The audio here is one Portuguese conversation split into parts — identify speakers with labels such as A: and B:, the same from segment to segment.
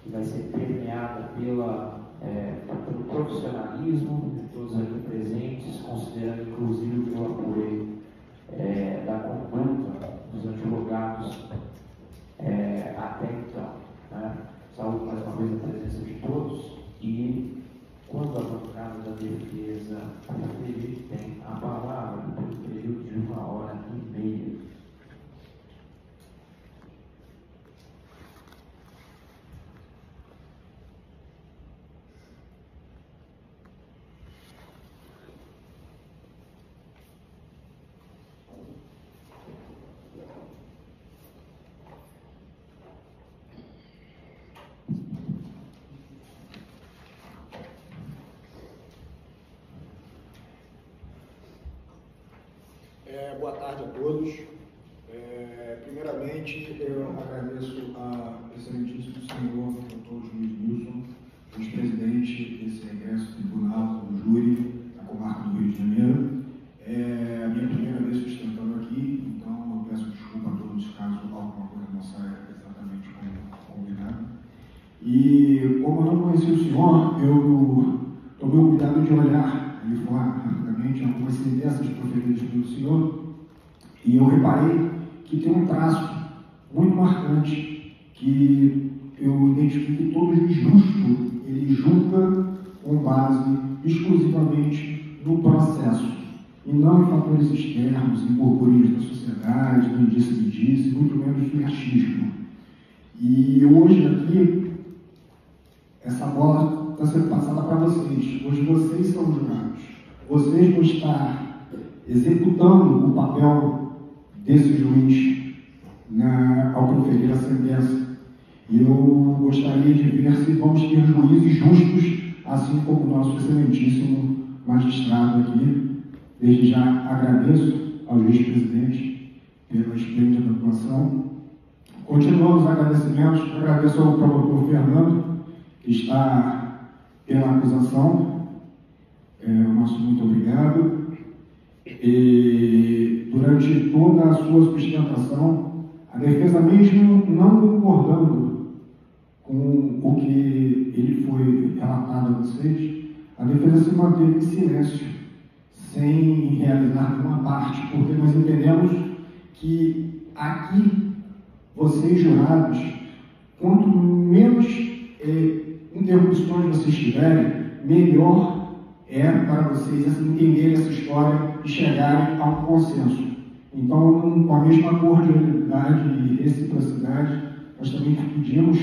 A: que vai ser permeada pelo profissionalismo de todos aqui presentes, considerando inclusive o que eu apurei da conduta dos advogados até então. Né? Saúdo mais uma vez a presença de todos e, quando o advogado da defesa preferir, tem a palavra pelo período de 1h30.
B: Boa tarde a todos. Primeiramente, eu agradeço ao excelentíssimo senhor Dr. Juiz Nilson, vice-presidente desse regresso tribunal do júri da comarca do Rio de Janeiro. É a minha primeira vez sustentando aqui, então eu peço desculpa a todos caso alguma coisa não saia exatamente como combinado. E como eu não conheci o senhor, eu tomei o cuidado de olhar ali fora rapidamente algumas sentenças proferidas pelo senhor. E eu reparei que tem um traço muito marcante que eu identifico que todo juiz justo, ele julga com base exclusivamente no processo, e não em fatores externos, em burburinhos da sociedade, no disse-me-disse, muito menos no achismo. E hoje aqui, essa bola está sendo passada para vocês. Hoje vocês são jurados. Vocês vão estar executando o papel desse juiz ao proferir a sentença. E eu gostaria de ver se vamos ter juízes justos, assim como o nosso excelentíssimo magistrado aqui. Desde já agradeço ao juiz-presidente pela esplêndida atuação. Continuamos os agradecimentos. Agradeço ao promotor Fernando, que está pela acusação. O nosso muito obrigado. E durante toda a sua sustentação, a defesa, mesmo não concordando com o que ele foi relatado a vocês, a defesa se manteve em silêncio, sem realizar nenhuma parte, porque nós entendemos que aqui, vocês jurados, quanto menos interrupções vocês tiverem, melhor para vocês entenderem essa história e chegarem a um consenso. Então, com a mesma cordialidade e reciprocidade, nós também pedimos,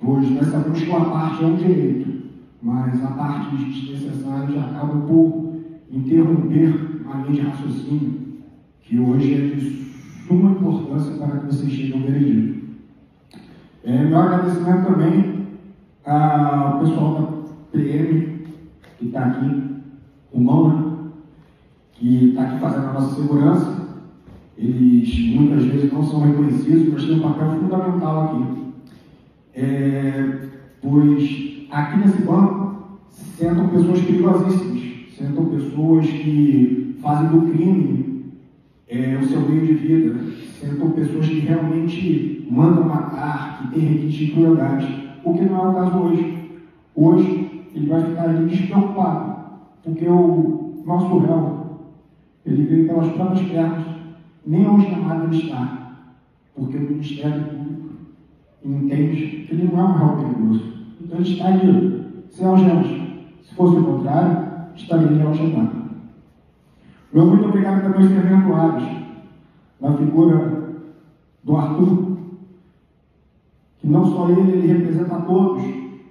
B: pois nós sabemos que uma parte é um direito, mas a parte desnecessária já acaba por interromper a linha de raciocínio, que hoje é de suma importância para que vocês cheguem ao veredito. Meu agradecimento também ao pessoal da PM, que está aqui, o Mauro, que está aqui fazendo a nossa segurança. Eles muitas vezes não são reconhecidos, mas têm um papel fundamental aqui. Pois aqui nesse banco sentam pessoas perigosíssimas, sentam pessoas que fazem do crime o seu meio de vida, sentam pessoas que realmente mandam matar, que têm requinte de crueldade, o que não é o caso hoje. Hoje, ele vai ficar ali despreocupado, porque o nosso réu, ele veio pelas próprias pernas, nem ao chamado ele está, porque o Ministério Público entende que ele não é um réu perigoso. Então ele está ali, sem algemas. Se fosse o contrário, estaria algemado. Meu muito obrigado também aos serventuários, na figura do Arthur, que não só ele representa a todos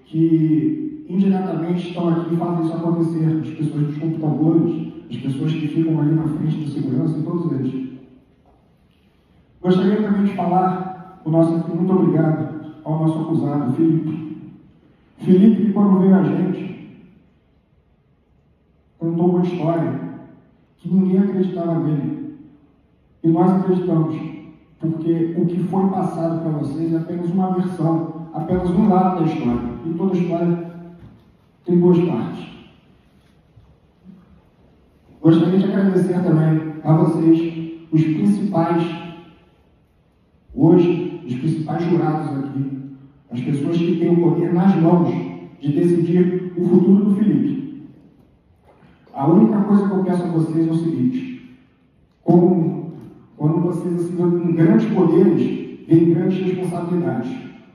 B: que indiretamente estão aqui e fazem isso acontecer, as pessoas dos computadores, as pessoas que ficam ali na frente da segurança, e todos eles. Gostaria também de falar o nosso muito obrigado ao nosso acusado, Felipe. Felipe, que quando veio a gente, contou uma história que ninguém acreditava nele. E nós acreditamos, porque o que foi passado para vocês é apenas uma versão, apenas um lado da história. E toda a história tem duas partes. Gostaria de agradecer também a vocês, os principais, hoje, os principais jurados aqui, as pessoas que têm o poder nas mãos de decidir o futuro do Felipe. A única coisa que eu peço a vocês é o seguinte: quando vocês têm grandes poderes, vem grandes responsabilidades.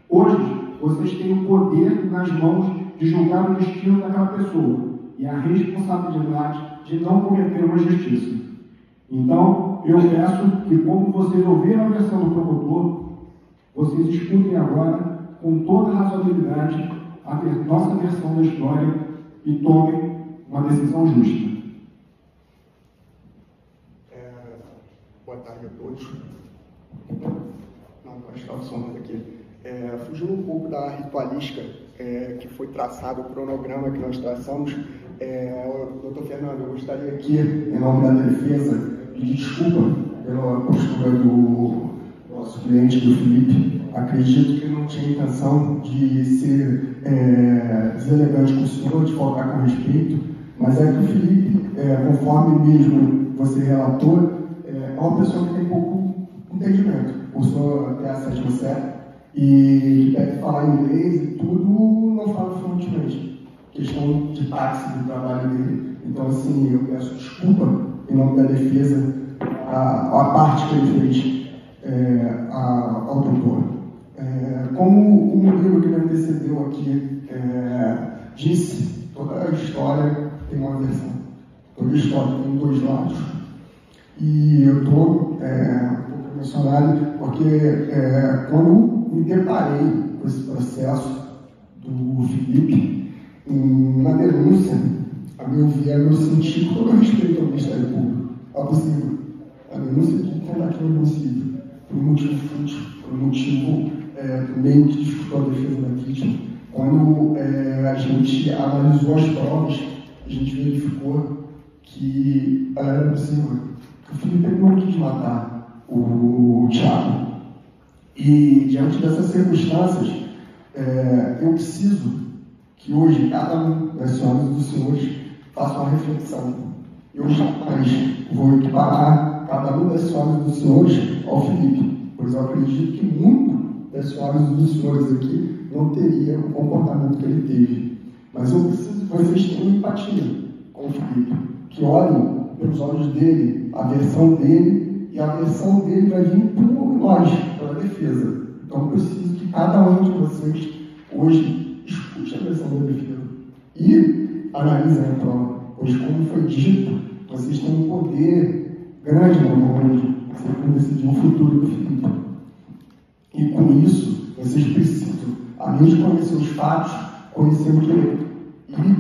B: Hoje, vocês têm o poder nas mãos de julgar o destino daquela pessoa e a responsabilidade de não cometer uma injustiça. Então, eu peço que, como vocês ouviram a versão do promotor, vocês escutem agora, com toda a razoabilidade, a nossa versão da história e tomem uma decisão justa.
C: Boa tarde a todos. Não, pode estar funcionando aqui. Fugindo um pouco da ritualística que foi traçado, o cronograma que nós traçamos, doutor Fernando, eu gostaria aqui, em nome da defesa, pedir desculpa pela postura do nosso cliente, do Felipe. Acredito que ele não tinha intenção de ser deselegante com o senhor, de faltar com respeito, mas é que o Felipe, conforme mesmo você relatou, é uma pessoa que tem pouco entendimento. O senhor tem a 7ª série e deve falar inglês e tudo, não fala fluentemente. Questão de táxi do trabalho dele. Então, assim, eu peço desculpa em nome da defesa a parte que ele fez ao doutor. Como o Murilo que me antecedeu aqui disse, toda a história tem uma versão. Toda a história tem 2 lados. E eu estou um pouco emocionado porque quando me deparei com esse processo do Felipe, na denúncia, a meu ver, eu senti com todo o respeito ao Ministério Público, abusivo. A denúncia de tentativa abusiva, por um motivo fútil, por um motivo também que dificultou a defesa da vítima. Quando a gente analisou as provas, a gente verificou que ela era abusiva. O Felipe não quis matar o Thiago. E, diante dessas circunstâncias, eu preciso que hoje cada um das senhoras e dos senhores faça uma reflexão. Eu jamais vou equiparar cada um das senhoras e dos senhores ao Felipe, pois eu acredito que muito das senhoras e dos senhores aqui não teria o comportamento que ele teve. Mas eu preciso que vocês tenham empatia com o Felipe, que olhem pelos olhos dele, a versão dele, e a versão dele vai vir por nós, pela defesa. Então eu preciso que cada um de vocês hoje escute a versão da defesa e analisem a prova, pois, como foi dito, vocês têm um poder grande na mão hoje, vocês vão decidir o futuro do Felipe. E com isso, vocês precisam, além de conhecer os fatos, conhecer o direito e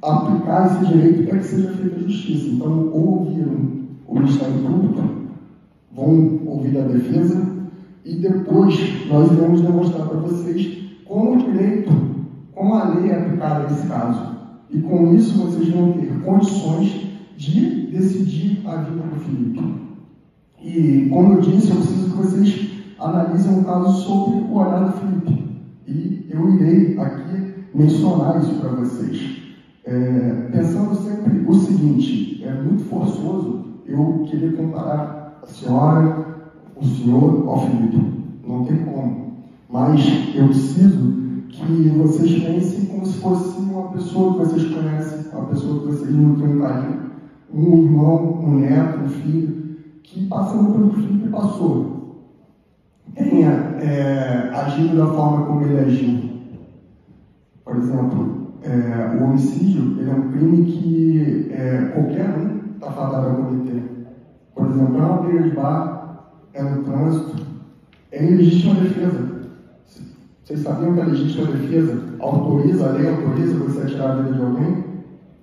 C: aplicar esse direito para que seja feita a justiça. Então, ou ouviram o Ministério Público, vão ouvir a defesa e depois nós iremos demonstrar para vocês como o direito, como a lei é aplicada nesse caso. E com isso vocês vão ter condições de decidir a vida do Felipe. E, como eu disse, eu preciso que vocês analisem o caso sobre o olhar do Felipe. E eu irei aqui mencionar isso para vocês. Pensando sempre o seguinte, é muito forçoso eu querer comparar a senhora, o senhor ao Felipe. Não tem como. Mas eu preciso que vocês pensem como se fosse uma pessoa que vocês conhecem, uma pessoa que vocês não têm um carinho, um irmão, um neto, um filho, que passando pelo que o Felipe passou, tenha agido da forma como ele agiu. Por exemplo, o homicídio ele é um crime que qualquer um está fadado a cometer. Por exemplo, é uma briga de bar, é no trânsito, é ilegítima defesa. Vocês sabiam que a legítima defesa autoriza, a lei autoriza você a tirar a vida de alguém?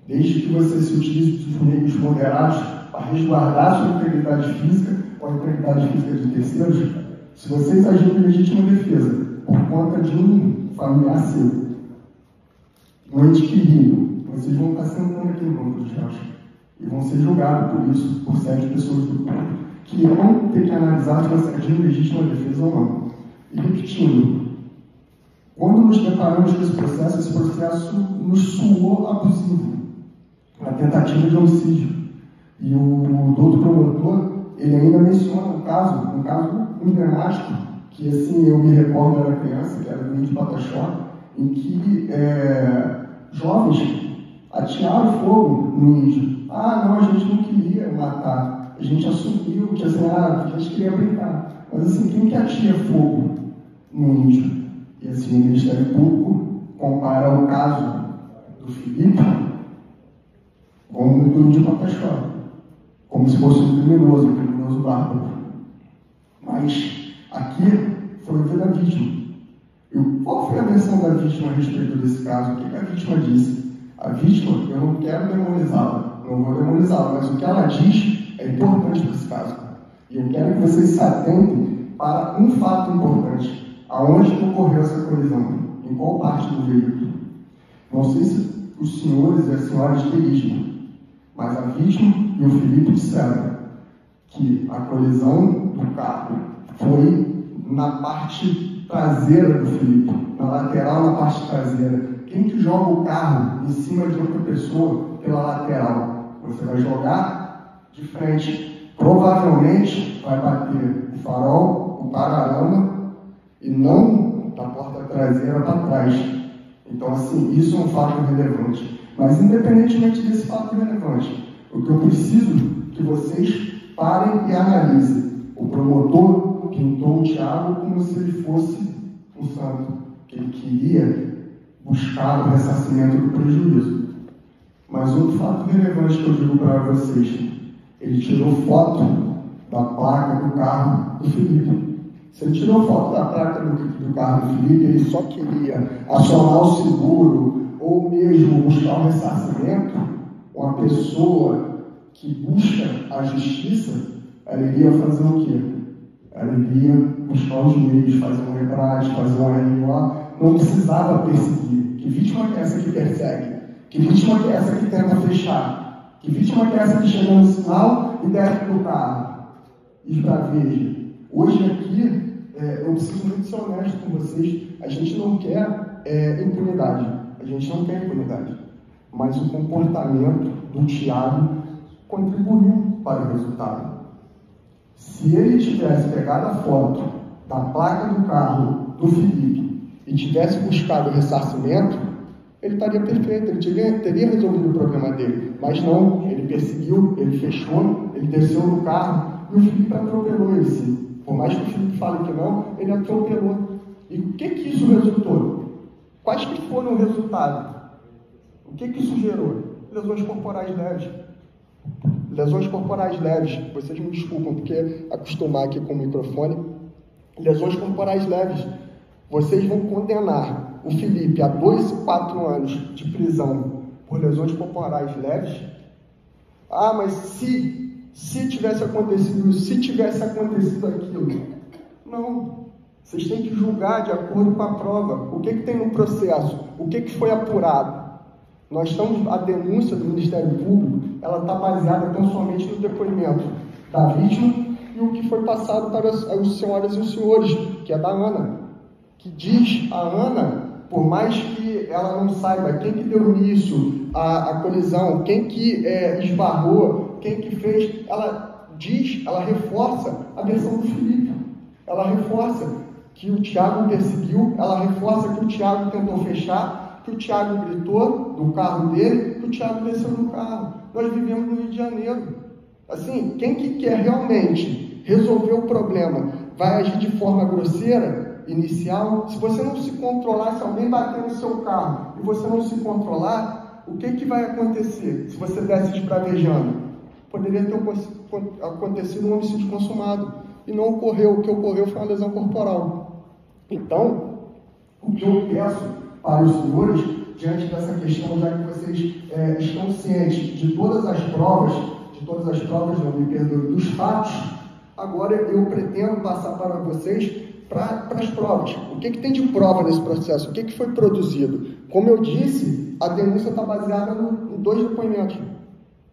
C: Desde que você se utilize dos meios moderados para resguardar sua integridade física ou a integridade física de terceiros. Se vocês agirem em legítima defesa por conta de um familiar seu, um ente querido, vocês vão estar sentando aqui no banco dos réus e vão ser julgados por isso, por 7 pessoas do povo, que vão ter que analisar se você agiu em legítima defesa ou não. E repetindo, quando nos deparamos com esse processo nos soou abusivo, a tentativa de homicídio. E o doutor promotor, ele ainda menciona um caso emblemático,
B: que assim, eu me recordo, eu era criança, que era do Índio Pataxó, em que jovens atiraram fogo no índio. Ah, não, a gente não queria matar, a gente assumiu que assim, a gente queria brincar. Mas assim, quem que atira fogo no índio? E assim, o Ministério Público compara o caso do Felipe com o do Índio Pataxó, como se fosse um criminoso bárbaro. Mas aqui foi o da vítima. E qual foi a versão da vítima a respeito desse caso? O que a vítima disse? A vítima, eu não quero demonizá-la, não vou demonizá-la, mas o que ela diz é importante para esse caso. E eu quero que vocês se atentem para um fato importante. Aonde ocorreu essa colisão? Em qual parte do veículo? Não sei se os senhores e as senhoras dirigem, mas a vítima e o Felipe disseram que a colisão do carro foi na parte traseira do Felipe, na lateral, na parte traseira. Quem que joga o carro em cima de outra pessoa pela lateral? Você vai jogar de frente. Provavelmente vai bater o farol, o paralama, e não da porta traseira para trás. Então, assim, isso é um fato relevante. Mas, independentemente desse fato relevante, o que eu preciso que vocês parem e analisem. O promotor pintou o Thiago como se ele fosse um santo, que ele queria buscar o ressarcimento do prejuízo. Mas outro fato relevante que eu digo para vocês, ele tirou foto da placa do carro do Felipe. Se ele tirou foto da placa do carro do Felipe, ele só queria acionar o seguro ou mesmo buscar o ressarcimento. Uma pessoa que busca a justiça, ela iria fazer o quê? Ela iria buscar os meios, fazer um rebrate, fazer um RO, não precisava perseguir. Que vítima que é essa que persegue? Que vítima que é essa que tenta fechar? Que vítima que é essa que chega no sinal e desce do carro? Esbraveja. Hoje aqui, eu preciso muito ser honesto com vocês, a gente não quer impunidade. A gente não quer impunidade. Mas o comportamento do Thiago contribuiu para o resultado. Se ele tivesse pegado a foto da placa do carro do Felipe e tivesse buscado o ressarcimento, ele estaria perfeito, ele teria resolvido o problema dele. Mas não, ele perseguiu, ele fechou, ele desceu no carro e o Felipe atropelou ele sim. Por mais que o Felipe fale que não, ele atropelou. E o que isso resultou? Quais que foram o resultado? O que isso gerou? Lesões corporais leves. Lesões corporais leves, vocês me desculpam, porque acostumar aqui com o microfone. Lesões corporais leves. Vocês vão condenar o Felipe a 2 e 4 anos de prisão por lesões corporais leves? Ah, mas se tivesse acontecido isso, se tivesse acontecido aquilo. Não. Vocês têm que julgar de acordo com a prova. O que tem no processo? O que foi apurado? Nós estamos, a denúncia do Ministério Público, ela está baseada tão somente no depoimento da vítima e o que foi passado para as senhoras e os senhores, que é da Ana, que diz a Ana, por mais que ela não saiba quem que deu início à colisão, quem que esbarrou, quem que fez, ela diz, ela reforça a versão do Felipe, ela reforça que o Thiago perseguiu, ela reforça que o Thiago tentou fechar, que o Thiago gritou do carro dele, que o Thiago desceu do carro. Nós vivemos no Rio de Janeiro. Assim, quem que quer realmente resolver o problema vai agir de forma grosseira, inicial? Se você não se controlar, se alguém bater no seu carro e você não se controlar, o que vai acontecer se você desce esbravejando? Poderia ter acontecido um homicídio consumado. E não ocorreu. O que ocorreu foi uma lesão corporal. Então, o que eu peço para os senhores, diante dessa questão, já que vocês estão cientes de todas as provas, não me perdoe, dos fatos, agora eu pretendo passar para vocês para as provas. O que tem de prova nesse processo? O que foi produzido? Como eu disse, a denúncia está baseada em 2 depoimentos.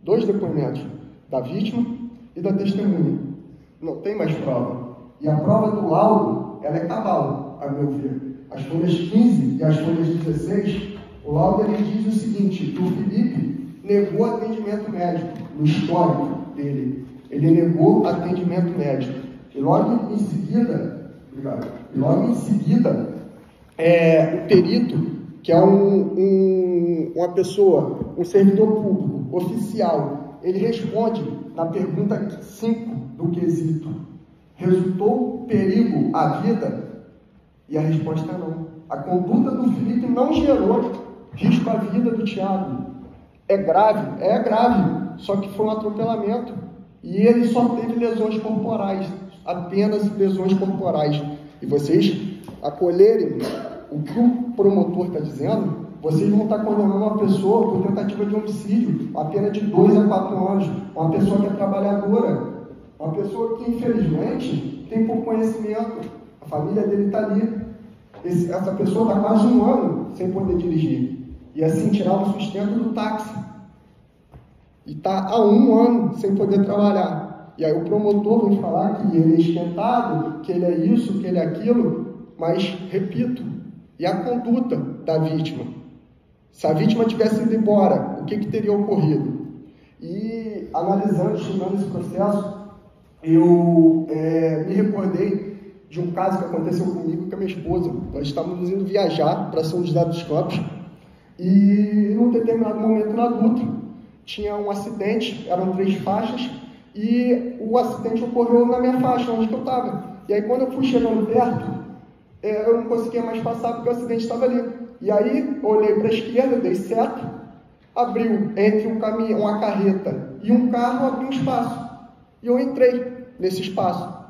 B: 2 depoimentos, da vítima e da testemunha. Não tem mais prova. E a prova do laudo, ela é cabal, a meu ver. As folhas 15 e as folhas 16, o laudo ele diz o seguinte, que o Felipe negou atendimento médico no histórico dele. Ele negou atendimento médico. E logo em seguida,
C: Obrigado. E logo em seguida, o perito, que é uma pessoa, um servidor público, oficial, ele responde na pergunta 5 do quesito: resultou perigo à vida? E a resposta é não. A conduta do Felipe não gerou risco à vida do Thiago. É grave? É grave, só que foi um atropelamento. E ele só teve lesões corporais, apenas lesões corporais. E vocês acolherem o que o promotor está dizendo, vocês vão estar condenando uma pessoa por tentativa de homicídio, a pena de 2 a 4 anos, uma pessoa que é trabalhadora, uma pessoa que, infelizmente, tem pouco conhecimento, a família dele está ali. Essa pessoa está quase 1 ano sem poder dirigir, e assim tirar o sustento do táxi. E está há 1 ano sem poder trabalhar. E aí o promotor vem falar que ele é esquentado, que ele é isso, que ele é aquilo, mas, repito, e a conduta da vítima? Se a vítima tivesse ido embora, o que teria ocorrido? E analisando, estudando esse processo, eu me recordei de um caso que aconteceu comigo com a minha esposa. Nós estávamos indo viajar para São José dos Campos e, num determinado momento na Dutra, tinha um acidente, eram 3 faixas, e o acidente ocorreu na minha faixa, onde eu estava. E aí, quando eu fui chegando perto, eu não conseguia mais passar porque o acidente estava ali. E aí, eu olhei para a esquerda, dei seta, abriu entre um caminhão, uma carreta e um carro, abriu um espaço. E eu entrei nesse espaço.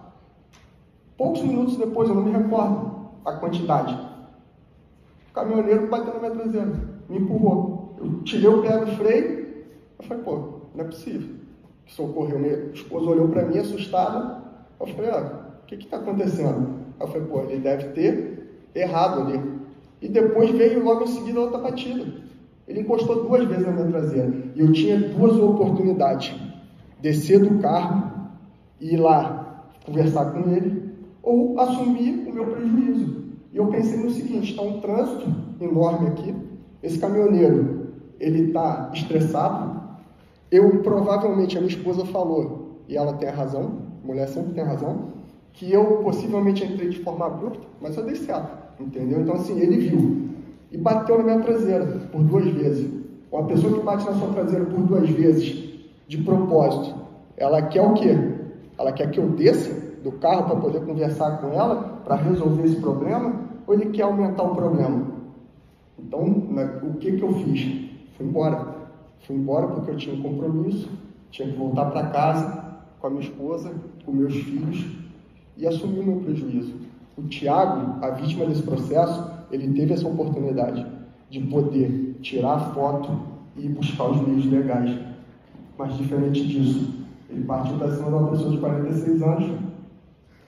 C: Poucos minutos depois, eu não me recordo a quantidade, o caminhoneiro bateu na minha traseira, me empurrou. Eu tirei o pé do freio, eu falei, pô, não é possível que isso ocorreu. Minha esposa olhou para mim, assustada. Eu falei, o que está acontecendo? Eu falei, pô, ele deve ter errado ali. E depois veio logo em seguida outra batida. Ele encostou 2 vezes na minha traseira. E eu tinha 2 oportunidades: descer do carro e ir lá conversar com ele, ou assumir o meu prejuízo. E eu pensei no seguinte: está um trânsito enorme aqui, esse caminhoneiro, ele está estressado. Provavelmente, a minha esposa falou, e ela tem a razão, a mulher sempre tem a razão, que eu possivelmente entrei de forma abrupta, mas eu dei certo, entendeu? Então, assim, ele viu e bateu na minha traseira por 2 vezes. Uma pessoa que bate na sua traseira por 2 vezes, de propósito, ela quer o quê? Ela quer que eu desça do carro para poder conversar com ela, para resolver esse problema, ou ele quer aumentar o problema? Então, o que eu fiz? Fui embora. Fui embora porque eu tinha um compromisso, tinha que voltar para casa com a minha esposa, com meus filhos, e assumir o meu prejuízo. O Thiago, a vítima desse processo, ele teve essa oportunidade de poder tirar a foto e buscar os meios legais. Mas, diferente disso, ele partiu da cima de uma pessoa de 46 anos,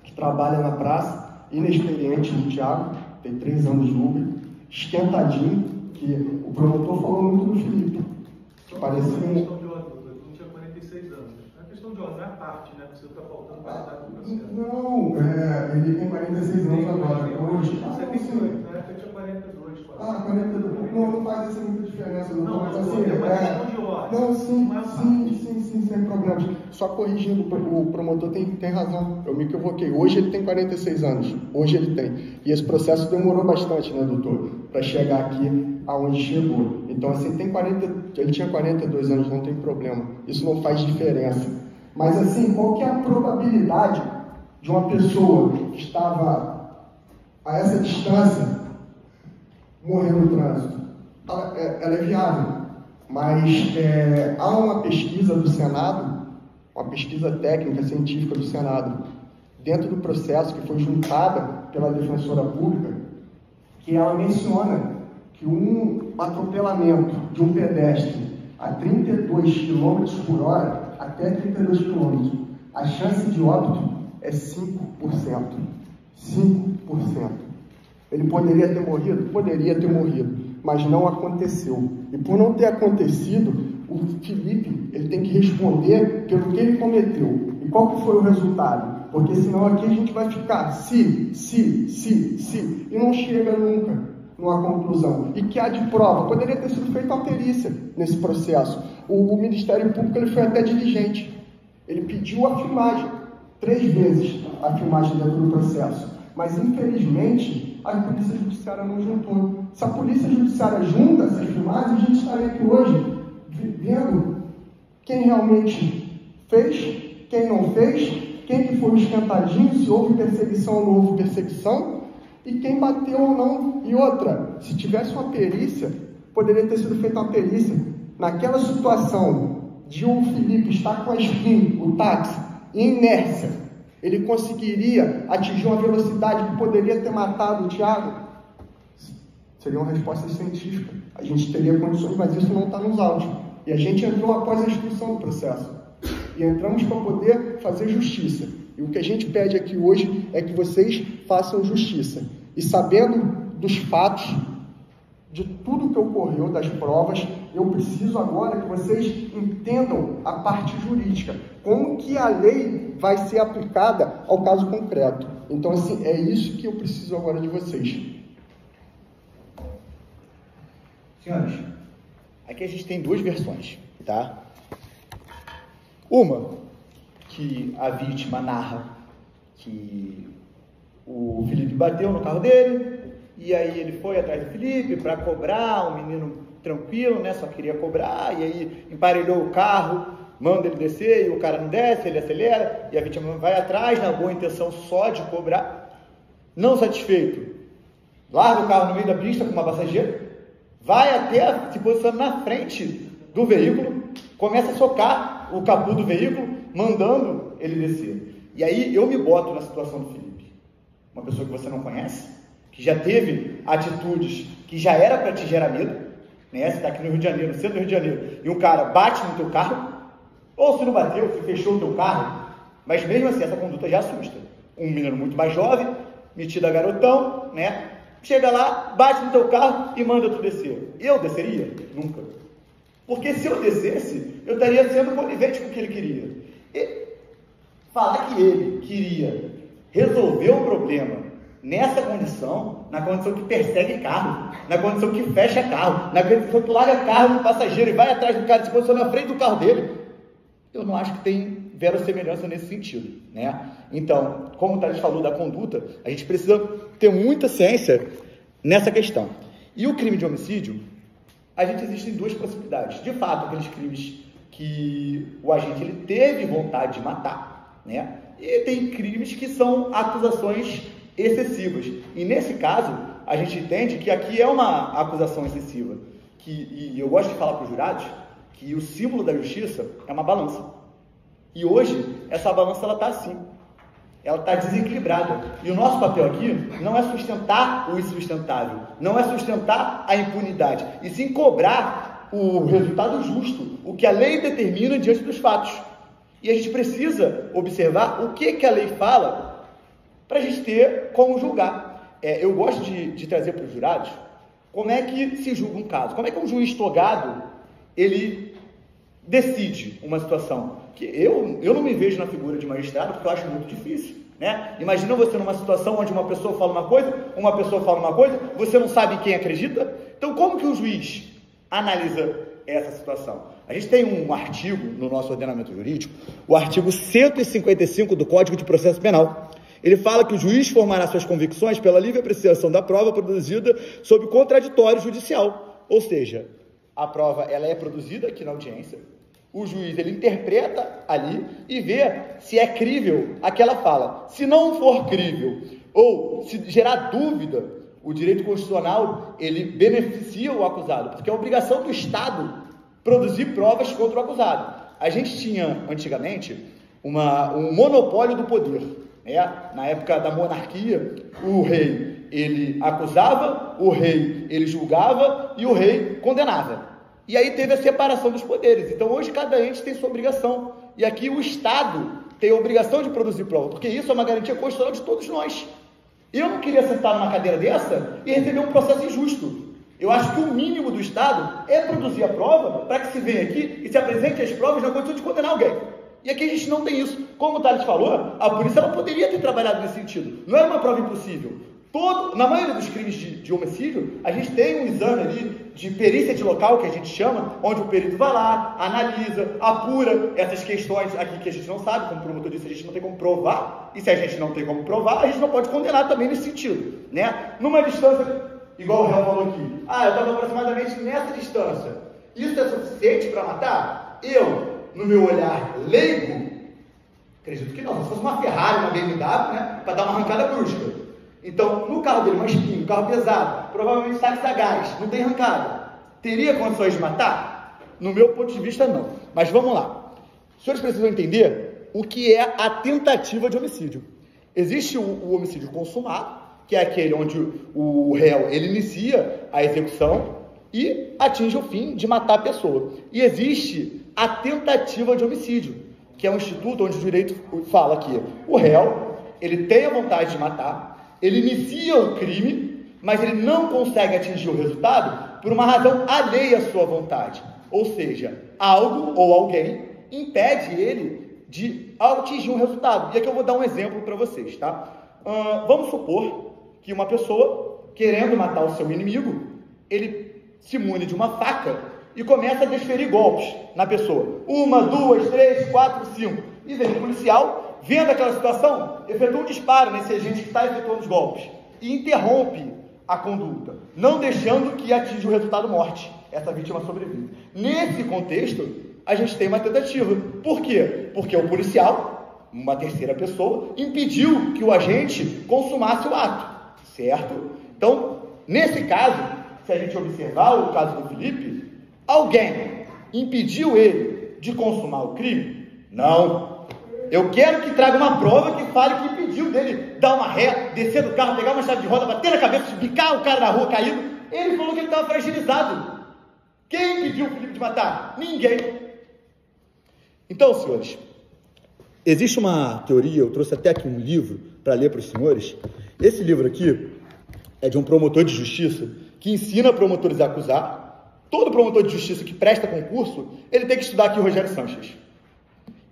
C: que trabalha na praça, inexperiente do Thiago, tem 3 anos de Uber, esquentadinho, que o promotor falou muito do Felipe. Que parecia
D: não tinha 46 anos. A questão de ordem é a parte, né? Você está faltando para dar para o processo.
C: Não, ele tem 46 anos agora. Hoje.
D: Você tem 50, né? Eu tinha 42, quase.
C: 42. Não faz essa muita diferença, doutor.
D: Não,
C: mas
D: assim,
C: assim,
D: é uma questão de ordem.
C: Não, sim, sem problemas. Só corrigindo, o promotor tem razão. Eu me equivoquei. Hoje ele tem 46 anos. Hoje ele tem. E esse processo demorou bastante, né, doutor? Para chegar aqui aonde chegou. Então, assim, ele tinha 42 anos, não tem problema. Isso não faz diferença. Mas, assim, qual que é a probabilidade de uma pessoa que estava a essa distância morrer no trânsito? Ela é viável. Mas há uma pesquisa do Senado, uma pesquisa técnica, científica do Senado, dentro do processo que foi juntada pela defensora pública, que ela menciona que um atropelamento de um pedestre a 32 km por hora, até 32 km, a chance de óbito é 5%. 5%. Ele poderia ter morrido? Poderia ter morrido, mas não aconteceu. E por não ter acontecido, o Felipe ele tem que responder pelo que ele cometeu. E qual que foi o resultado? Porque senão aqui a gente vai ficar se, e não chega nunca numa conclusão. E que há de prova? Poderia ter sido feita uma perícia nesse processo. O Ministério Público ele foi até diligente. Ele pediu a filmagem, 3 vezes a filmagem dentro do processo. mas infelizmente a polícia judiciária não juntou. Se a polícia judiciária junta essas filmagens, a gente estaria aqui hoje vendo quem realmente fez, quem não fez, quem que foi o esquentadinho, se houve perseguição ou não houve perseguição, e quem bateu ou não. E outra, se tivesse uma perícia, poderia ter sido feita uma perícia. Naquela situação de o Felipe estar com a Spin, o táxi, em inércia, ele conseguiria atingir uma velocidade que poderia ter matado o Thiago? Seria uma resposta científica. A gente teria condições, mas isso não está nos autos. E a gente entrou após a instrução do processo. E entramos para poder fazer justiça. E o que a gente pede aqui hoje é que vocês façam justiça. E sabendo dos fatos, de tudo que ocorreu, das provas, eu preciso agora que vocês entendam a parte jurídica. Como que a lei vai ser aplicada ao caso concreto. Então, assim, é isso que eu preciso agora de vocês.
E: Senhores, aqui a gente tem duas versões, tá? Uma, que a vítima narra que o Felipe bateu no carro dele, e aí ele foi atrás do Felipe para cobrar, um menino tranquilo, né, só queria cobrar, e aí emparelhou o carro, manda ele descer, e o cara não desce, ele acelera, e a vítima vai atrás, na boa intenção só de cobrar, não satisfeito, larga o carro no meio da pista com uma passageira, vai até se posiciona na frente do veículo, começa a socar o capô do veículo, mandando ele descer. E aí eu me boto na situação do Felipe, uma pessoa que você não conhece, que já teve atitudes que já era para te gerar medo, né? Você está aqui no Rio de Janeiro, no centro do Rio de Janeiro, e um cara bate no teu carro, ou se não bateu, se fechou o teu carro, mas mesmo assim essa conduta já assusta. Um menino muito mais jovem, metido a garotão, né? Chega lá, bate no teu carro e manda tu descer. Eu desceria? Nunca. Porque se eu descesse, eu estaria sendo conivente com o que ele queria. E falar que ele queria resolver o problema nessa condição, na condição que persegue carro, na condição que fecha carro, na condição que larga carro no passageiro e vai atrás do cara e se posiciona na frente do carro dele, eu não acho que tem verossemelhança nesse sentido, né? Então, como o Thales falou da conduta, a gente precisa ter muita ciência nessa questão. E o crime de homicídio, a gente existe em duas possibilidades. De fato, aqueles crimes que o agente ele teve vontade de matar, né? E tem crimes que são acusações excessivas. E nesse caso, a gente entende que aqui é uma acusação excessiva. E eu gosto de falar para os jurados que o símbolo da justiça é uma balança. E hoje, essa balança ela está assim. Ela está desequilibrada. E o nosso papel aqui não é sustentar o insustentável, não é sustentar a impunidade, e sim cobrar o resultado justo, o que a lei determina diante dos fatos. E a gente precisa observar o que a lei fala para a gente ter como julgar. Eu gosto de trazer para os jurados como é que se julga um caso, como é que um juiz togado ele decide uma situação. Que eu não me vejo na figura de magistrado, porque eu acho muito difícil, né? Imagina você numa situação onde uma pessoa fala uma coisa, você não sabe quem acredita. Então, como que o juiz analisa essa situação? A gente tem um artigo no nosso ordenamento jurídico, o artigo 155 do Código de Processo Penal. Ele fala que o juiz formará suas convicções pela livre apreciação da prova produzida sob contraditório judicial. Ou seja, a prova ela é produzida aqui na audiência, o juiz ele interpreta ali e vê se é crível aquela fala. Se não for crível ou se gerar dúvida, o direito constitucional ele beneficia o acusado, porque é obrigação do Estado produzir provas contra o acusado. A gente tinha antigamente um monopólio do poder, né? Na época da monarquia, o rei ele acusava, o rei ele julgava e o rei condenava. E aí teve a separação dos poderes. Então hoje cada ente tem sua obrigação. E aqui o Estado tem a obrigação de produzir prova, porque isso é uma garantia constitucional de todos nós. Eu não queria sentar numa cadeira dessa e receber um processo injusto. Eu acho que o mínimo do Estado é produzir a prova para que se venha aqui e se apresente as provas na condição de condenar alguém. E aqui a gente não tem isso. Como o Thales falou, a polícia ela poderia ter trabalhado nesse sentido. Não era uma prova impossível. Na maioria dos crimes de homicídio, a gente tem um exame ali de perícia de local, que a gente chama, onde o perito vai lá, analisa, apura essas questões aqui que a gente não sabe, como o promotor disse, a gente não tem como provar, e se a gente não tem como provar, a gente não pode condenar também nesse sentido, né? Numa distância, igual o réu falou aqui, eu estava aproximadamente nessa distância, isso é suficiente para matar? Eu, no meu olhar leigo, acredito que não, se fosse uma Ferrari, uma BMW, né, para dar uma arrancada brusca. Então, no carro dele, mais fino, carro pesado, provavelmente táxi a gás, não tem arrancada. Teria condições de matar? No meu ponto de vista, não. Mas vamos lá. Os senhores precisam entender o que é a tentativa de homicídio. Existe o homicídio consumado, que é aquele onde o réu ele inicia a execução e atinge o fim de matar a pessoa. E existe a tentativa de homicídio, que é um instituto onde o direito fala que o réu ele tem a vontade de matar, ele inicia o crime, mas ele não consegue atingir o resultado por uma razão alheia à sua vontade. Ou seja, algo ou alguém impede ele de atingir um resultado. E aqui eu vou dar um exemplo para vocês, tá? Vamos supor que uma pessoa, querendo matar o seu inimigo, ele se mune de uma faca e começa a desferir golpes na pessoa. 1, 2, 3, 4, 5. E vem o policial, vendo aquela situação, efetua um disparo nesse agente que está efetuando os golpes e interrompe a conduta, não deixando que atinja o resultado morte. Essa vítima sobrevive. Nesse contexto, a gente tem uma tentativa. Por quê? Porque o policial, uma terceira pessoa, impediu que o agente consumasse o ato, certo? Então, nesse caso, se a gente observar o caso do Felipe, alguém impediu ele de consumar o crime? Não. Eu quero que traga uma prova que fale que impediu dele dar uma ré, descer do carro, pegar uma chave de roda, bater na cabeça, bicar o cara na rua caído. Ele falou que ele estava fragilizado. Quem impediu o Felipe de matar? Ninguém. Então, senhores, existe uma teoria, eu trouxe até aqui um livro para ler para os senhores. Esse livro aqui é de um promotor de justiça que ensina promotores a acusar. Todo promotor de justiça que presta concurso, ele tem que estudar aqui o Rogério Sanches.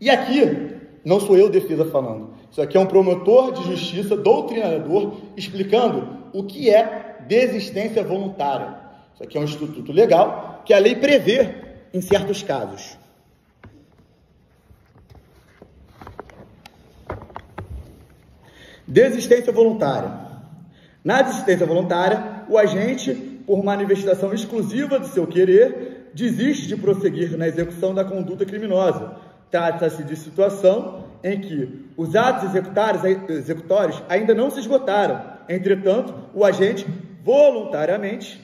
E: E aqui, não sou eu, defesa, falando. Isso aqui é um promotor de justiça, doutrinador, explicando o que é desistência voluntária. Isso aqui é um instituto legal que a lei prevê em certos casos. Desistência voluntária. Na desistência voluntária, o agente, por manifestação exclusiva do seu querer, desiste de prosseguir na execução da conduta criminosa. Trata-se de situação em que os atos executórios ainda não se esgotaram. Entretanto, o agente voluntariamente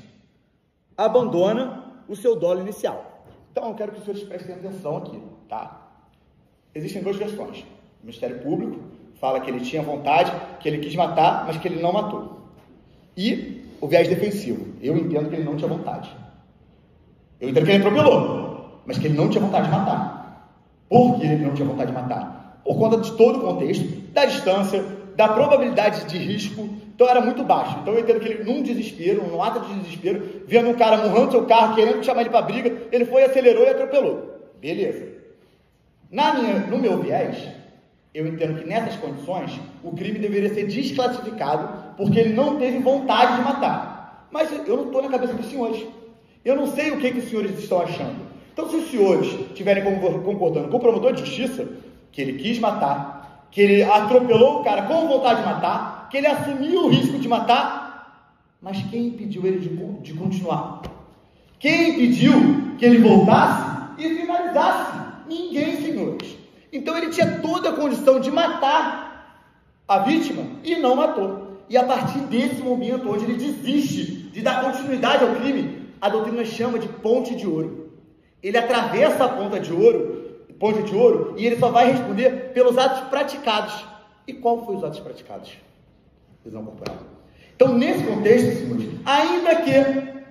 E: abandona o seu dolo inicial. Então, eu quero que os senhores prestem atenção aqui, tá? Existem duas versões. O Ministério Público fala que ele tinha vontade, que ele quis matar, mas que ele não matou. E o viés defensivo. Eu entendo que ele não tinha vontade. Eu entendo que ele atropelou, mas que ele não tinha vontade de matar. Por que ele não tinha vontade de matar? Por conta de todo o contexto, da distância, da probabilidade de risco. Então era muito baixo. Então eu entendo que ele, num desespero, num ato de desespero, vendo um cara murrando seu carro, querendo chamar ele para briga, ele foi, acelerou e atropelou. Beleza. No meu viés, eu entendo que nessas condições, o crime deveria ser desclassificado, porque ele não teve vontade de matar. Mas eu não estou na cabeça dos senhores. Eu não sei o que os senhores estão achando. Então, se os senhores estiverem concordando com o promotor de justiça, que ele quis matar, que ele atropelou o cara com vontade de matar, que ele assumiu o risco de matar, mas quem impediu ele de continuar? Quem impediu que ele voltasse e finalizasse? Ninguém, senhores. Então, ele tinha toda a condição de matar a vítima e não matou. E a partir desse momento, onde ele desiste de dar continuidade ao crime, a doutrina chama de ponte de ouro. Ele atravessa a ponte de ouro, e ele só vai responder pelos atos praticados. E qual foi os atos praticados? Lesão corporal. Então, nesse contexto, senhores, ainda que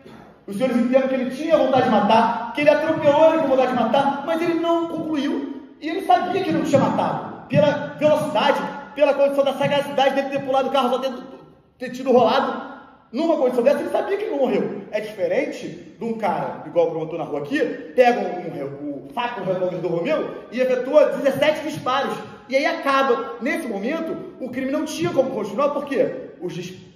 E: os senhores entendam que ele tinha vontade de matar, que ele atropelou ele com vontade de matar, mas ele não concluiu, e ele sabia que ele não tinha matado, pela velocidade, pela condição da sagacidade dele ter pulado o carro, só ter tido rolado. Numa condição dessa, ele sabia que ele não morreu. É diferente de um cara, igual o promotor na rua aqui, pega saca o revólver do Romeu e efetua 17 disparos E aí acaba, nesse momento, o crime não tinha como continuar, por quê?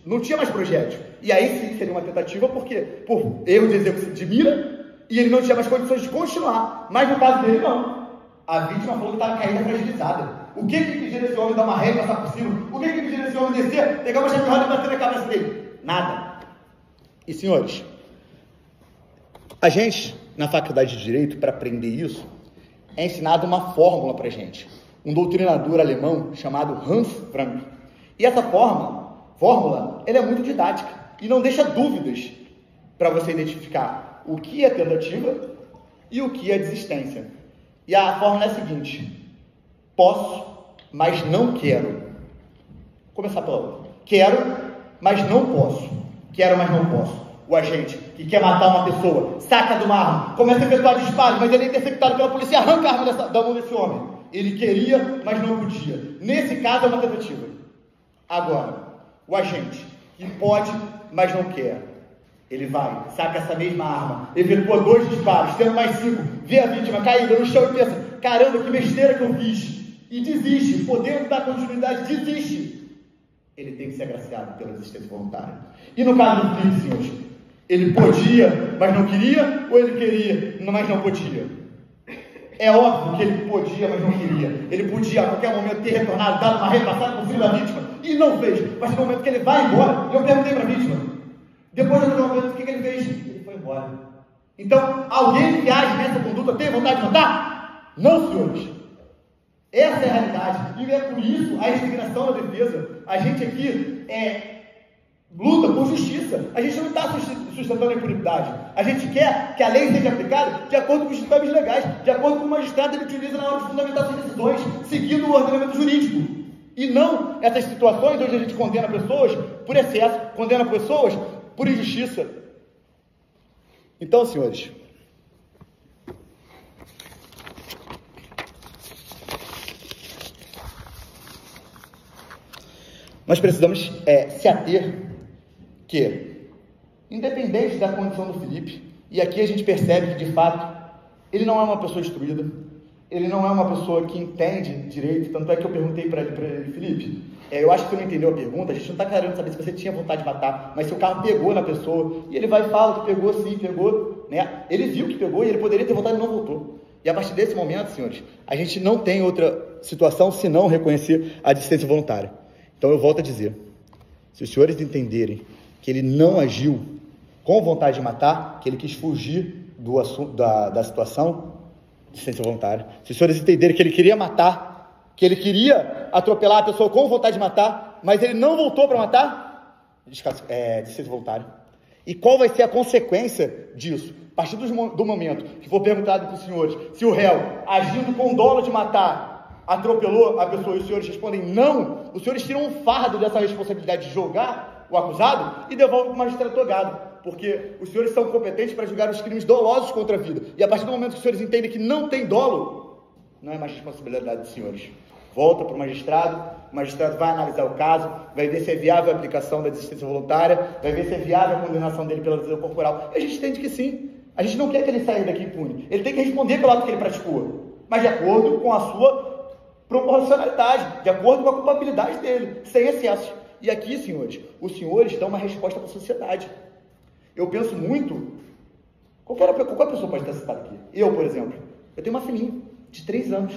E: Não tinha mais projétil. E aí sim seria uma tentativa, porque por erro de execução de mira, e ele não tinha mais condições de continuar. Mas no caso dele, não. A vítima falou que estava caída fragilizada. O que impedia esse homem dar uma ré e passar por cima? O que impedia esse homem descer, pegar uma chave de roda e bater na cabeça dele? Nada. E senhores, a gente, na faculdade de Direito, para aprender isso, é ensinado uma fórmula para a gente. Um doutrinador alemão chamado Hans Frank. E essa fórmula, ela é muito didática e não deixa dúvidas para você identificar o que é tentativa e o que é desistência. E a fórmula é a seguinte: posso, mas não quero. Vou começar pela outra. Quero, mas não posso. Quero, mas não posso. O agente que quer matar uma pessoa, saca de uma arma, começa a efetuar disparos, mas ele é interceptado pela polícia e arranca a arma da mão desse homem. Ele queria, mas não podia. Nesse caso é uma tentativa. Agora, o agente que pode, mas não quer, ele vai, saca essa mesma arma, efetua 2 disparos, tendo mais 5, vê a vítima caída no chão e pensa: caramba, que besteira que eu fiz, e desiste, podendo dar continuidade, desiste. Ele tem que ser agraciado pela desistência voluntária. E no caso do Felipe, senhores, ele podia, mas não queria, ou ele queria, mas não podia? É óbvio que ele podia, mas não queria. Ele podia a qualquer momento ter retornado, dado uma repassada por filho da vítima, e não fez. Mas no momento que ele vai embora, eu perguntei para a vítima, depois de algum momento, o que ele fez? Ele foi embora. Então, alguém que age nessa conduta tem vontade de matar? Não, senhores. Essa é a realidade. E é por isso a indignação da defesa. A gente aqui luta por justiça. A gente não está sustentando a impunidade. A gente quer que a lei seja aplicada de acordo com os ditames legais, de acordo com o magistrado ele utiliza na hora de fundamentar suas decisões, seguindo o ordenamento jurídico. E não essas situações onde a gente condena pessoas por excesso, condena pessoas por injustiça. Então, senhores, nós precisamos se ater que, independente da condição do Felipe, e aqui a gente percebe que, de fato, ele não é uma pessoa instruída, ele não é uma pessoa que entende direito, tanto é que eu perguntei para ele, Felipe, eu acho que você não entendeu a pergunta, a gente não está querendo saber se você tinha vontade de matar, mas se o carro pegou na pessoa, e ele vai e fala que pegou sim, pegou, né? Ele viu que pegou e ele poderia ter voltado e não voltou. E a partir desse momento, senhores, a gente não tem outra situação senão reconhecer a desistência voluntária. Então eu volto a dizer, se os senhores entenderem que ele não agiu com vontade de matar, que ele quis fugir do assunto, da situação, desistência voluntária. Se os senhores entenderem que ele queria matar, que ele queria atropelar a pessoa com vontade de matar, mas ele não voltou para matar, desistência voluntária. E qual vai ser a consequência disso? A partir do momento que for perguntado para os senhores se o réu, agindo com dolo de matar, atropelou a pessoa, e os senhores respondem não, os senhores tiram um fardo dessa responsabilidade de julgar o acusado e devolvem para o magistrado togado, porque os senhores são competentes para julgar os crimes dolosos contra a vida, e a partir do momento que os senhores entendem que não tem dolo, não é mais responsabilidade dos senhores. Volta para o magistrado vai analisar o caso, vai ver se é viável a aplicação da desistência voluntária, vai ver se é viável a condenação dele pela lesão corporal, e a gente entende que sim. A gente não quer que ele saia daqui impune, ele tem que responder pelo ato que ele praticou, mas de acordo com a sua proporcionalidade, de acordo com a culpabilidade dele, sem excesso. E aqui, senhores, os senhores dão uma resposta para a sociedade. Eu penso muito, qualquer pessoa pode estar citada aqui. Eu, por exemplo, eu tenho uma filhinha de 3 anos,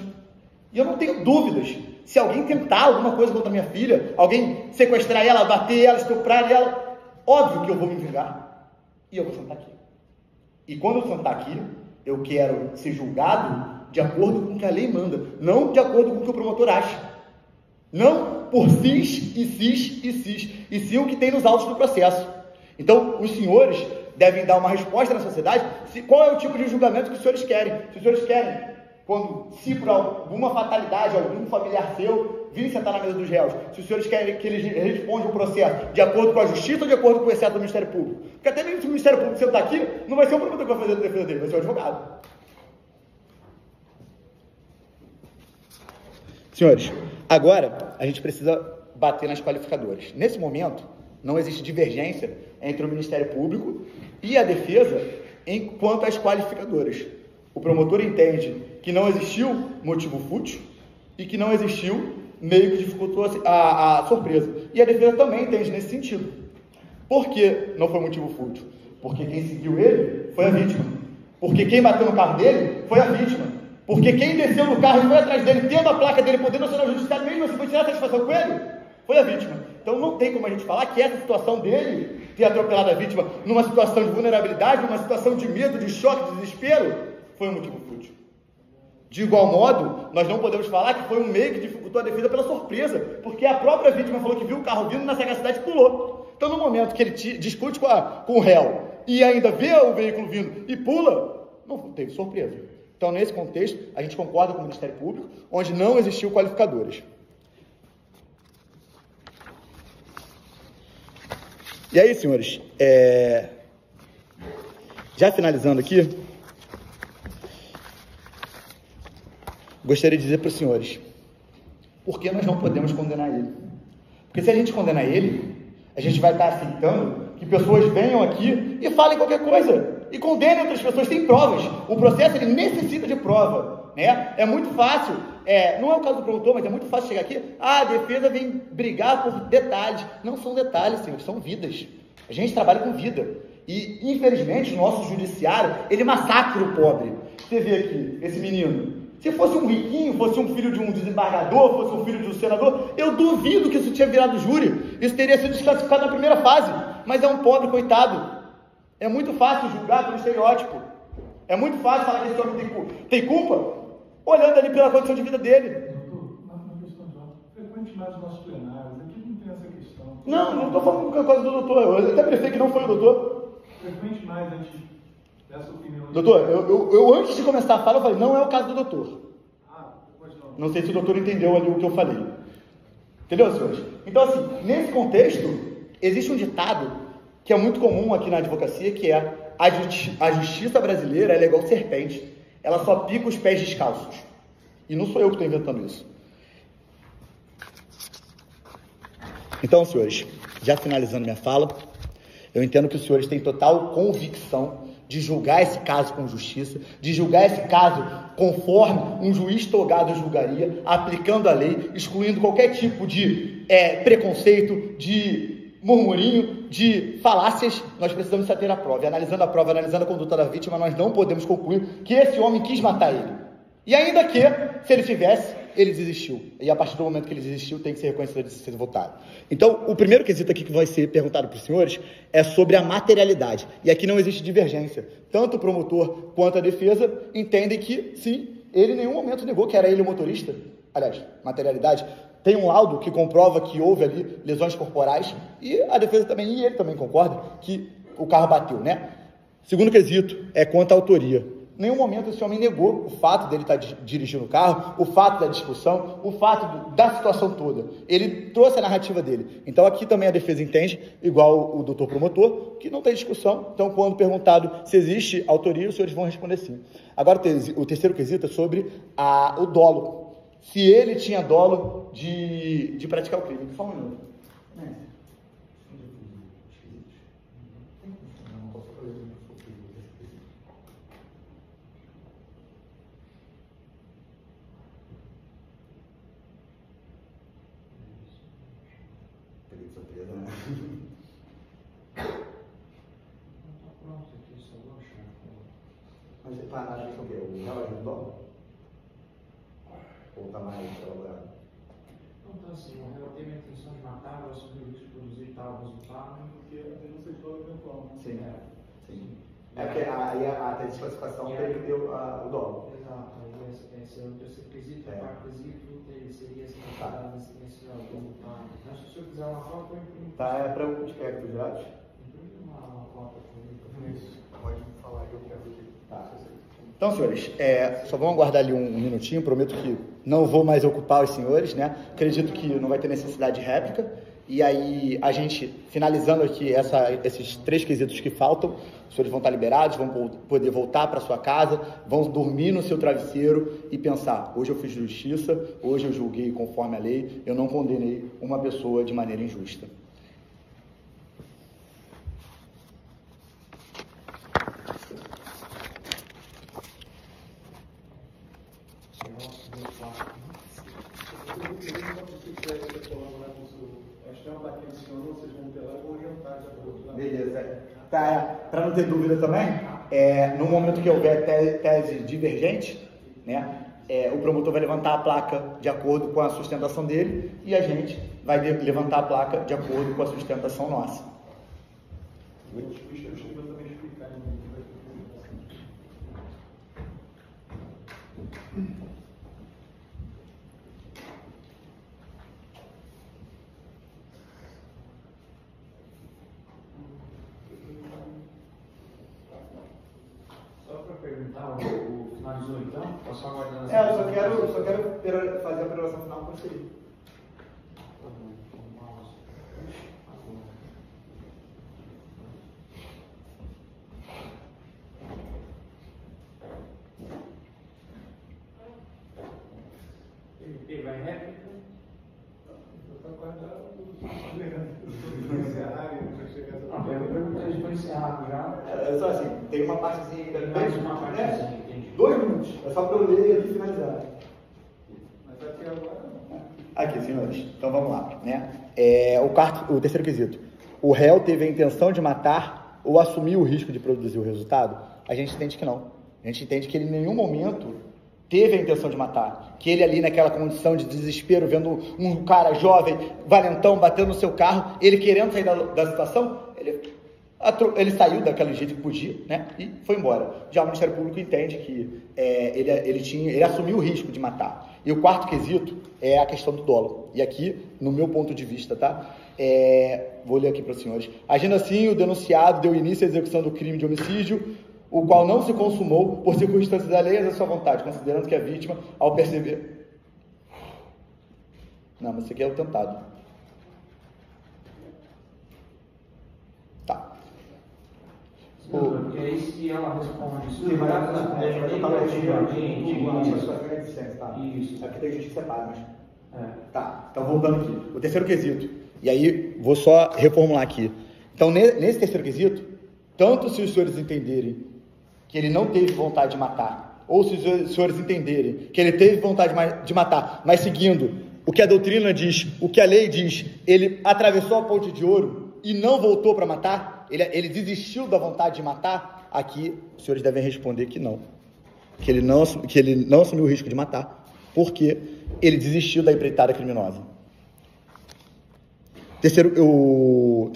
E: e eu não tenho dúvidas, se alguém tentar alguma coisa contra minha filha, alguém sequestrar ela, bater ela, estuprar ela, óbvio que eu vou me vingar, e eu vou sentar aqui. E quando eu sentar aqui, eu quero ser julgado de acordo com o que a lei manda, não de acordo com o que o promotor acha. Não por cis, e sim o que tem nos autos do processo. Então, os senhores devem dar uma resposta na sociedade, qual é o tipo de julgamento que os senhores querem. Se os senhores querem, se por alguma fatalidade, algum familiar seu vir sentar na mesa dos réus, se os senhores querem que ele responda o processo de acordo com a justiça ou de acordo com o excesso do Ministério Público. Porque até mesmo se o Ministério Público sentar aqui, não vai ser o promotor que vai fazer a defesa dele, vai ser o advogado. Senhores, agora a gente precisa bater nas qualificadoras. Nesse momento, não existe divergência entre o Ministério Público e a defesa quanto às qualificadoras. O promotor entende que não existiu motivo fútil, e que não existiu meio que dificultou a surpresa. E a defesa também entende nesse sentido. Por que não foi motivo fútil? Porque quem seguiu ele foi a vítima. Porque quem bateu no carro dele foi a vítima. Porque quem desceu no carro e foi atrás dele, tendo a placa dele, podendo acionar o judiciário, mesmo assim foi tirar satisfação com ele, foi a vítima. Então não tem como a gente falar que essa situação dele, ter atropelado a vítima numa situação de vulnerabilidade, numa situação de medo, de choque, de desespero, foi um motivo fútil. De igual modo, nós não podemos falar que foi um meio que dificultou a defesa pela surpresa, porque a própria vítima falou que viu o carro vindo, na sagacidade pulou. Então no momento que ele discute com o réu e ainda vê o veículo vindo e pula, não teve surpresa. Então nesse contexto, a gente concorda com o Ministério Público, onde não existiu qualificadores. E aí, senhores, já finalizando aqui, gostaria de dizer para os senhores, por que nós não podemos condenar ele? Porque se a gente condenar ele, a gente vai estar aceitando que pessoas venham aqui e falem qualquer coisa, e condenem outras pessoas sem provas. O processo, ele necessita de prova, né? É muito fácil, não é o caso do promotor, mas é muito fácil chegar aqui, a defesa vem brigar por detalhes. Não são detalhes, senhores, são vidas. A gente trabalha com vida. E, infelizmente, o nosso judiciário, ele massacra o pobre. Você vê aqui, esse menino. Se fosse um riquinho, fosse um filho de um desembargador, fosse um filho de um senador, eu duvido que isso tinha virado júri. Isso teria sido desclassificado na primeira fase. Mas é um pobre, coitado. É muito fácil julgar pelo estereótipo. É muito fácil falar que esse homem tem culpa, olhando ali pela condição de vida dele.
D: Doutor, uma questão de ordem. Frequente mais os nossos plenários. Aqui não tem essa questão.
E: Não estou falando qualquer coisa do doutor. Eu até preferi que não foi o doutor.
D: Frequente mais antes dessa opinião.
E: Doutor, eu antes de começar a fala, eu falei, não é o caso do doutor.
D: Pois não.
E: Não sei se o doutor entendeu ali o que eu falei. Entendeu, senhores? Então, assim, nesse contexto, existe um ditado que é muito comum aqui na advocacia, que é a justiça brasileira, ela é igual serpente. Ela só pica os pés descalços. E não sou eu que estou inventando isso. Então, senhores, já finalizando minha fala, eu entendo que os senhores têm total convicção de julgar esse caso com justiça, de julgar esse caso conforme um juiz togado julgaria, aplicando a lei, excluindo qualquer tipo de preconceito, de murmurinho, de falácias. Nós precisamos saber a prova. E analisando a prova, analisando a conduta da vítima, nós não podemos concluir que esse homem quis matar ele. E ainda que, se ele tivesse, ele desistiu. E a partir do momento que ele desistiu, tem que ser reconhecido de ser votado. Então, o primeiro quesito aqui que vai ser perguntado para os senhores é sobre a materialidade. E aqui não existe divergência. Tanto o promotor quanto a defesa entendem que, sim, ele em nenhum momento negou que era ele o motorista. Aliás, materialidade. Tem um laudo que comprova que houve ali lesões corporais e a defesa também, e ele também concorda, que o carro bateu, né? Segundo quesito é quanto à autoria. Em nenhum momento esse homem negou o fato dele estar dirigindo o carro, o fato da discussão, o fato da situação toda. Ele trouxe a narrativa dele. Então aqui também a defesa entende, igual o doutor promotor, que não tem discussão. Então quando perguntado se existe autoria, os senhores vão responder sim. Agora o terceiro quesito é sobre o dolo. Se ele tinha dolo de praticar o crime. Só um minuto. Peguei de surpresa, né? Mas para análise o quê? O relógio do dolo? Ou está mais elaborado?
A: Então, assim, o réu teve a intenção de matar, ou assumiu o risco de produzir tal resultado, porque a denúncia de dolo eventual.
E: Sim, sim. É porque aí a desclassificação teve que ter o dolo.
A: Exato, aí esse é o terceiro quesito, o quarto quesito seria esse resultado. Mas se o senhor quiser uma foto, eu imprimo.
E: Tá, é para eu te quero para os dados?
A: Imprime uma foto para mim.
C: Isso, pode falar que eu quero aqui.
E: Tá. Então, senhores, só vamos aguardar ali um minutinho, prometo que não vou mais ocupar os senhores, né? Acredito que não vai ter necessidade de réplica. E aí, a gente, finalizando aqui esses 3 quesitos que faltam, os senhores vão estar liberados, vão poder voltar para sua casa, vão dormir no seu travesseiro e pensar, hoje eu fiz justiça, hoje eu julguei conforme a lei, eu não condenei uma pessoa de maneira injusta.
D: plaquinha de senhor, vocês vão ter lá e vão orientar de acordo.
E: Beleza. Para não ter dúvida também, no momento que houver tese divergente, né, o promotor vai levantar a placa de acordo com a sustentação dele e a gente vai levantar a placa de acordo com a sustentação nossa.
A: Só para perguntar, o finalizou então? Ou só aguardando
E: Eu só quero fazer a aprovação final com você.
A: MP vai réplica? Não, eu perguntei se foi encerrado já.
E: É só assim, tem uma partezinha ainda.
A: Mais uma partezinha, entendi.
E: 2 minutos, é só para eu ler e finalizar.
D: Mas aqui agora não.
E: Aqui, senhores, então vamos lá, né? O terceiro quesito. O réu teve a intenção de matar ou assumiu o risco de produzir o resultado? A gente entende que não. A gente entende que ele em nenhum momento teve a intenção de matar. Que ele ali naquela condição de desespero, vendo um cara jovem, valentão, batendo no seu carro, ele querendo sair da situação, ele saiu daquele jeito que podia, né? E foi embora. Já o Ministério Público entende que ele assumiu o risco de matar. E o quarto quesito é a questão do dolo. E aqui, no meu ponto de vista, tá? Vou ler aqui para os senhores. Agindo assim, o denunciado deu início à execução do crime de homicídio, o qual não se consumou por circunstâncias alheias à sua vontade, considerando que a vítima, ao perceber... Não, mas isso aqui é o tentado. Tá.
A: Porque aí se ela responde isso, ele vai responder negativamente. Isso.
E: Aqui tem gente que separa, mas... Tá, então voltando aqui. O terceiro quesito. E aí, vou só reformular aqui. Então, nesse terceiro quesito, tanto se os senhores entenderem que ele não teve vontade de matar, ou se os senhores entenderem que ele teve vontade de matar, mas seguindo o que a doutrina diz, o que a lei diz, ele atravessou a ponte de ouro e não voltou para matar, ele desistiu da vontade de matar, aqui os senhores devem responder que não. Que ele não assumiu o risco de matar, porque ele desistiu da empreitada criminosa. O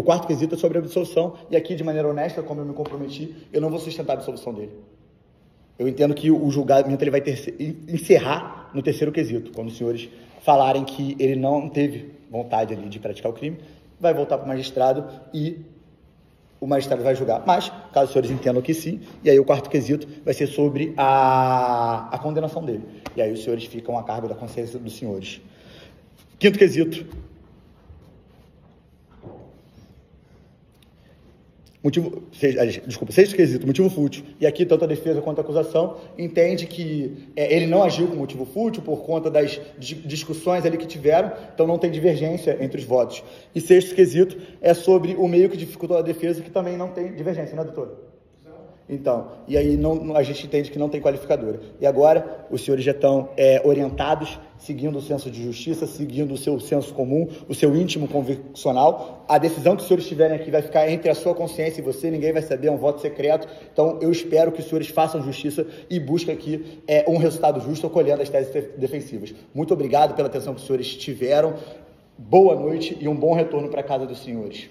E: quarto quesito é sobre a absolvição, e aqui, de maneira honesta, como eu me comprometi, eu não vou sustentar a absolvição dele. Eu entendo que o julgamento ele vai encerrar no terceiro quesito, quando os senhores falarem que ele não teve vontade ali de praticar o crime, vai voltar para o magistrado e o magistrado vai julgar. Mas, caso os senhores entendam que sim, e aí o quarto quesito vai ser sobre a condenação dele. E aí os senhores ficam a cargo da consciência dos senhores. Quinto quesito. Sexto quesito, motivo fútil. E aqui, tanto a defesa quanto a acusação entende que ele não agiu com motivo fútil por conta das discussões ali que tiveram, então não tem divergência entre os votos. E sexto quesito é sobre o meio que dificultou a defesa, que também não tem divergência, né, doutor? Então, e aí a gente entende que não tem qualificadora. E agora, os senhores já estão orientados, seguindo o senso de justiça, seguindo o seu senso comum, o seu íntimo conviccional. A decisão que os senhores tiverem aqui vai ficar entre a sua consciência e você, ninguém vai saber, é um voto secreto. Então, eu espero que os senhores façam justiça e busquem aqui um resultado justo, acolhendo as teses defensivas. Muito obrigado pela atenção que os senhores tiveram. Boa noite e um bom retorno para a casa dos senhores.